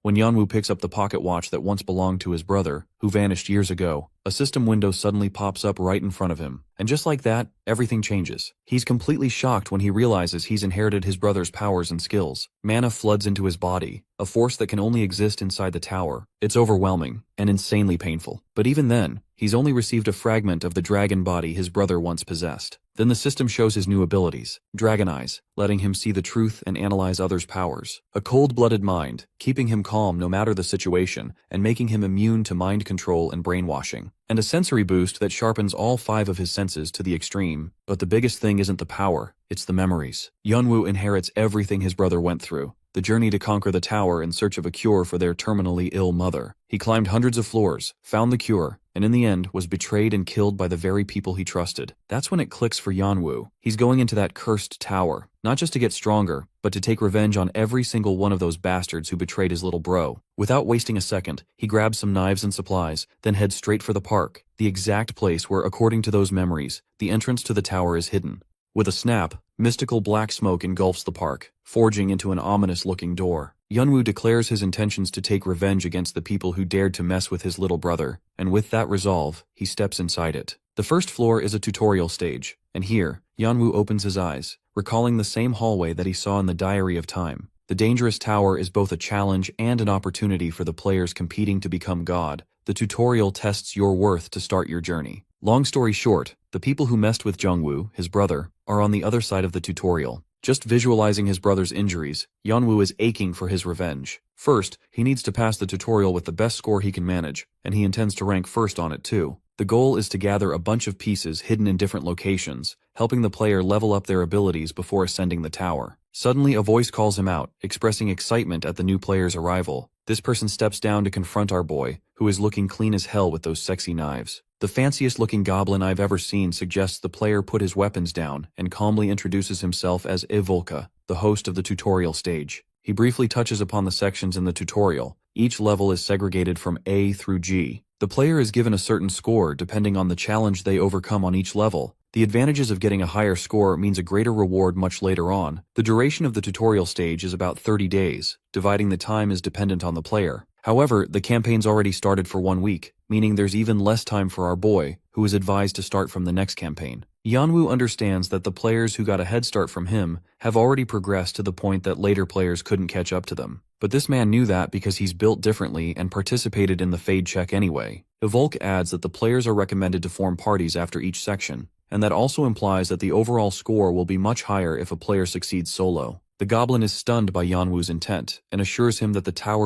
When Yanwu picks up the pocket watch that once belonged to his brother, who vanished years ago, a system window suddenly pops up right in front of him. And just like that, everything changes. He's completely shocked when he realizes he's inherited his brother's powers and skills. Mana floods into his body, a force that can only exist inside the tower. It's overwhelming and insanely painful. But even then, he's only received a fragment of the dragon body his brother once possessed. Then the system shows his new abilities, Dragon Eyes, letting him see the truth and analyze others' powers. A cold-blooded mind, keeping him calm no matter the situation, and making him immune to mind control and brainwashing. And a sensory boost that sharpens all 5 of his senses to the extreme. But the biggest thing isn't the power, it's the memories. Yanwu inherits everything his brother went through. The journey to conquer the tower in search of a cure for their terminally ill mother. He climbed hundreds of floors, found the cure, and in the end was betrayed and killed by the very people he trusted. That's when it clicks for Yanwu. He's going into that cursed tower, not just to get stronger, but to take revenge on every single one of those bastards who betrayed his little bro. Without wasting a second, he grabs some knives and supplies, then heads straight for the park, the exact place where, according to those memories, the entrance to the tower is hidden. With a snap, mystical black smoke engulfs the park, forging into an ominous-looking door. Yanwu declares his intentions to take revenge against the people who dared to mess with his little brother, and with that resolve, he steps inside it. The first floor is a tutorial stage, and here, Yanwu opens his eyes, recalling the same hallway that he saw in the Diary of Time. The dangerous tower is both a challenge and an opportunity for the players competing to become God. The tutorial tests your worth to start your journey. Long story short, the people who messed with Jungwoo, his brother, are on the other side of the tutorial. Just visualizing his brother's injuries, Yanwu is aching for his revenge. First, he needs to pass the tutorial with the best score he can manage, and he intends to rank first on it too. The goal is to gather a bunch of pieces hidden in different locations, helping the player level up their abilities before ascending the tower. Suddenly, a voice calls him out, expressing excitement at the new player's arrival. This person steps down to confront our boy, who is looking clean as hell with those sexy knives. The fanciest-looking goblin I've ever seen suggests the player put his weapons down and calmly introduces himself as Ivolka, the host of the tutorial stage. He briefly touches upon the sections in the tutorial. Each level is segregated from A through G. The player is given a certain score depending on the challenge they overcome on each level. The advantages of getting a higher score means a greater reward much later on. The duration of the tutorial stage is about 30 days. Dividing the time is dependent on the player. However, the campaign's already started for 1 week, meaning there's even less time for our boy, who is advised to start from the next campaign. Yanwu understands that the players who got a head start from him have already progressed to the point that later players couldn't catch up to them. But this man knew that because he's built differently and participated in the fade check anyway. Evolk adds that the players are recommended to form parties after each section, and that also implies that the overall score will be much higher if a player succeeds solo. The goblin is stunned by Yanwu's intent and assures him that the tower